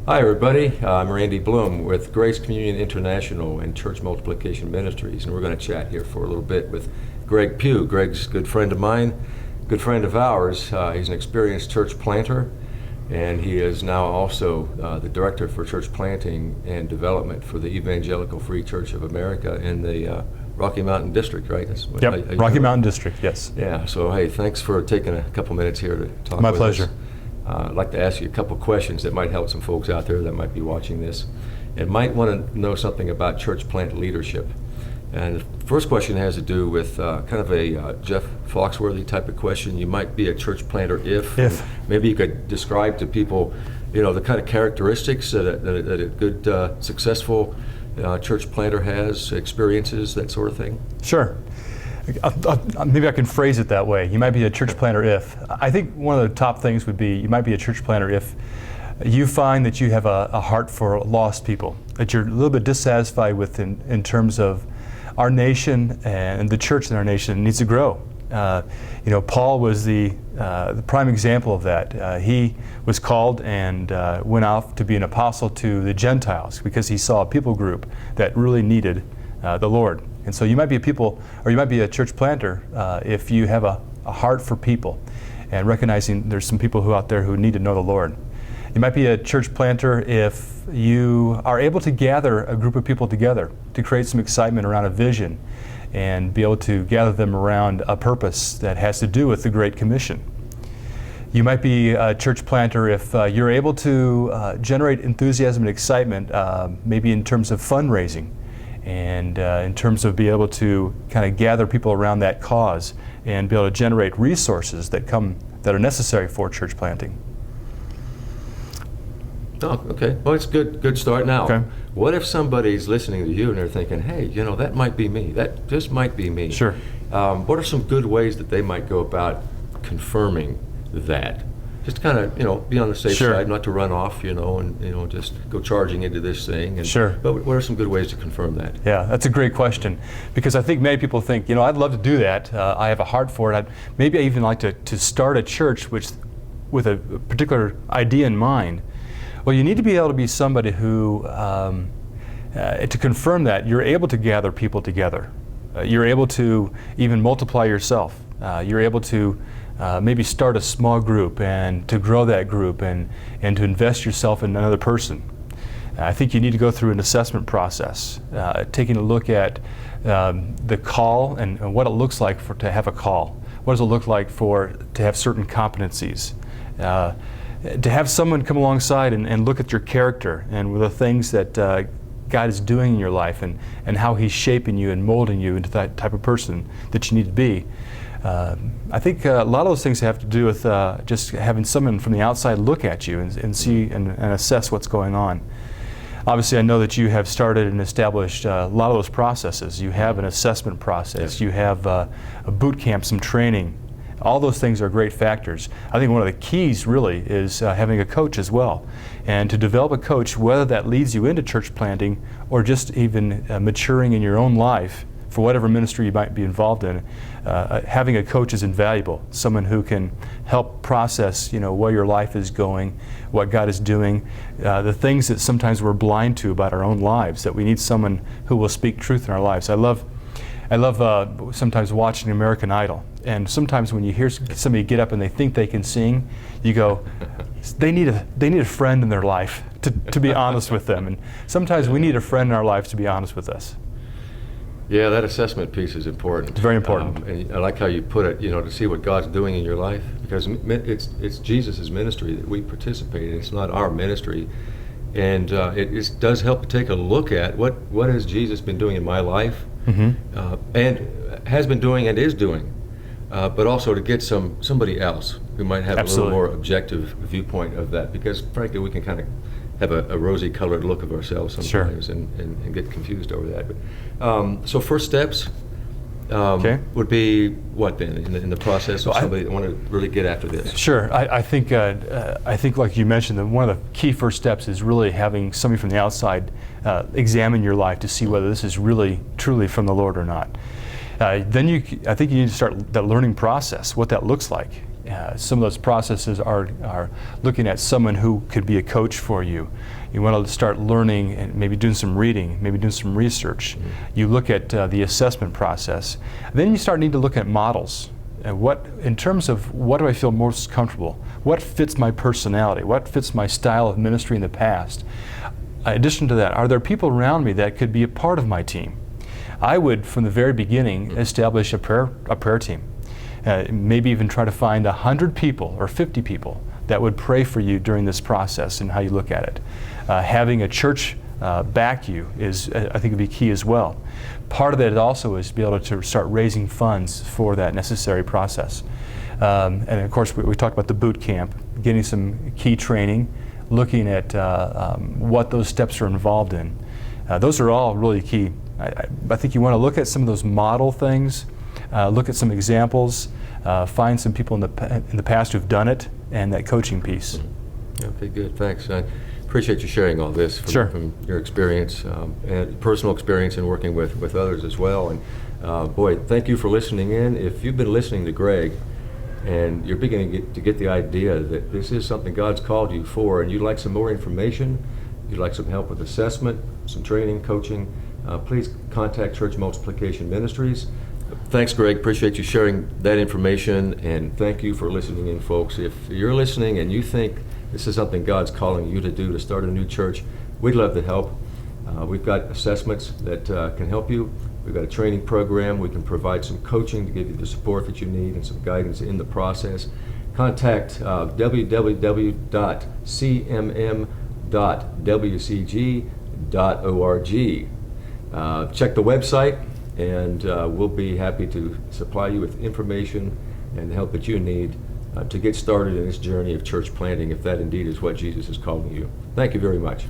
Hi everybody, I'm Randy Bloom with Grace Communion International and Church Multiplication Ministries, and we're going to chat here for a little bit with Greg Pugh. Greg's a good friend of mine, good friend of ours. He's an experienced church planter, and he is now also the Director for Church Planting and Development for the Evangelical Free Church of America in the Rocky Mountain District, right? Rocky Mountain District, yes. Yeah, so hey, thanks for taking a couple minutes here to talk My with pleasure. us. I'd like to ask you a couple questions that might help some folks out there that might be watching this and might want to know something about church plant leadership. And the first question has to do with kind of a Jeff Foxworthy type of question. You might be a church planter if. Maybe you could describe to people, you know, the kind of characteristics that a good, successful church planter has, experiences, that sort of thing. Sure. Maybe I can phrase it that way. You might be a church planter if. I think one of the top things would be you might be a church planter if you find that you have a heart for lost people, that you're a little bit dissatisfied with in terms of our nation and the church in our nation needs to grow. Paul was the prime example of that. He was called and went off to be an apostle to the Gentiles because he saw a people group that really needed the Lord. And so you might be a church planter if you have a heart for people and recognizing there's some people out there who need to know the Lord. You might be a church planter if you are able to gather a group of people together to create some excitement around a vision and be able to gather them around a purpose that has to do with the Great Commission. You might be a church planter if you're able to generate enthusiasm and excitement, maybe in terms of fundraising, and in terms of be able to kind of gather people around that cause and be able to generate resources that are necessary for church planting. Oh, okay. Well, it's good start now. Okay. What if somebody's listening to you and they're thinking, hey, that might be me. That just might be me. Sure. What are some good ways that they might go about confirming that? Just kind of, be on the safe Sure. side, not to run off, and just go charging into this thing. Sure. But what are some good ways to confirm that? Yeah, that's a great question, because I think many people think, I'd love to do that. I have a heart for it. Maybe I even like to start a church with a particular idea in mind. Well, you need to be able to be somebody who, to confirm that, you're able to gather people together. You're able to even multiply yourself. You're able to maybe start a small group and to grow that group and to invest yourself in another person. I think you need to go through an assessment process, taking a look at the call and what it looks like to have a call. What does it look like to have certain competencies? To have someone come alongside and look at your character and the things that God is doing in your life and how He's shaping you and molding you into that type of person that you need to be. I think a lot of those things have to do with just having someone from the outside look at you and see and assess what's going on. Obviously, I know that you have started and established a lot of those processes. You have an assessment process. You have a boot camp, some training. All those things are great factors. I think one of the keys really is having a coach as well. And to develop a coach, whether that leads you into church planting or just even maturing in your own life for whatever ministry you might be involved in, having a coach is invaluable. Someone who can help process, where your life is going, what God is doing, the things that sometimes we're blind to about our own lives, that we need someone who will speak truth in our lives. I love sometimes watching American Idol. And sometimes when you hear somebody get up and they think they can sing, you go, they need a friend in their life to be honest with them. And sometimes we need a friend in our lives to be honest with us. Yeah, that assessment piece is important. It's very important. And I like how you put it, to see what God's doing in your life, because it's Jesus' ministry that we participate in. It's not our ministry. And it does help to take a look at what has Jesus been doing in my life, and has been doing and is doing, but also to get somebody else who might have Absolutely. a little more objective viewpoint of that, because frankly we can kind of have a rosy-colored look of ourselves sometimes. Sure. and get confused over that. But so first steps would be what then in the process of somebody that want to really get after this? Sure. I think like you mentioned, that one of the key first steps is really having somebody from the outside examine your life to see whether this is really truly from the Lord or not. Then I think you need to start that learning process, what that looks like. Some of those processes are looking at someone who could be a coach for you. You want to start learning and maybe doing some reading, maybe doing some research. You look at the assessment process. Then you start needing to look at models. In terms of what do I feel most comfortable? What fits my personality? What fits my style of ministry in the past? In addition to that, are there people around me that could be a part of my team? I would, from the very beginning, establish a prayer team. Maybe even try to find 100 people or 50 people that would pray for you during this process and how you look at it. Having a church back you is, I think, would be key as well. Part of that also is to be able to start raising funds for that necessary process. And of course, we talked about the boot camp, getting some key training, looking at what those steps are involved in. Those are all really key. I think you want to look at some of those model things, look at some examples, find some people in the past who've done it, and that coaching piece. Okay, good. Thanks. I appreciate you sharing all this from your experience and personal experience in working with others as well. And boy, thank you for listening in. If you've been listening to Greg and you're beginning to get the idea that this is something God's called you for, and you'd like some more information, you'd like some help with assessment, some training, coaching, please contact Church Multiplication Ministries. Thanks, Greg. Appreciate you sharing that information, and thank you for listening in, folks. If you're listening and you think this is something God's calling you to do to start a new church, we'd love to help. We've got assessments that can help you. We've got a training program. We can provide some coaching to give you the support that you need and some guidance in the process. Contact www.cmm.wcg.org. Check the website, and we'll be happy to supply you with information and the help that you need to get started in this journey of church planting, if that indeed is what Jesus is calling you. Thank you very much.